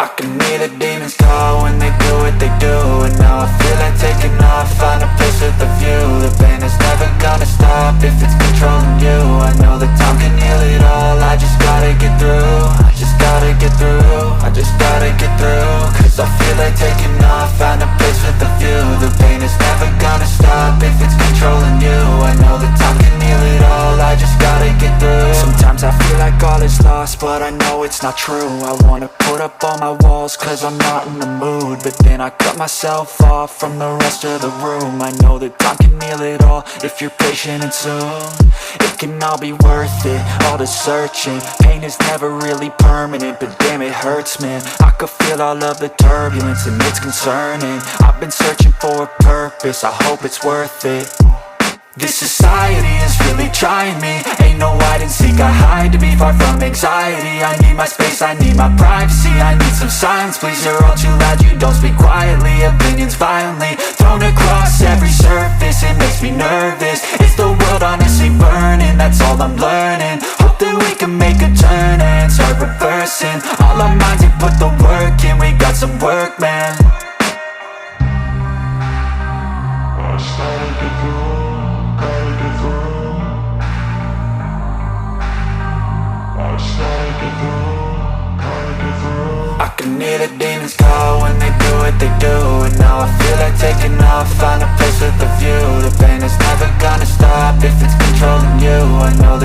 I can hear the demons call when they do what they do. And now I feel like taking off, find a place with a view. The pain is never gonna stop if it's controlling you. I know that time can heal it all, I just gotta get through. I just gotta get through, I just gotta get through. Cause I feel like taking off, find a place with a view. The pain is never gonna stop if it's controlling you. I know that time can heal it all, I just gotta get through. Sometimes I feel like all is lost, but I know it's not true. I wanna put up all my walls cause I'm not in the mood, but then I cut myself off from the rest of the room. I know that time can heal it all if you're patient and soon. It can all be worth it, all the searching. Pain is never really permanent, but damn it hurts, man. I could feel all of the turbulence and it's concerning. I've been searching for a purpose, I hope it's worth it. This society is really trying me. Ain't no hide and seek, I hide to be far from anxiety. I need my space, I need my privacy. I need some silence, please, you're all too loud. You don't speak quietly, opinions violently thrown across every surface. It makes me nervous, it's the world honestly burning. That's all I'm learning, hope that we can make a turn and start reversing. All our minds and put the work in, we got some work, man. I can hear the demons call when they do what they do. And now I feel like taking off, find a place with a view. The pain is never gonna stop if it's controlling you. I know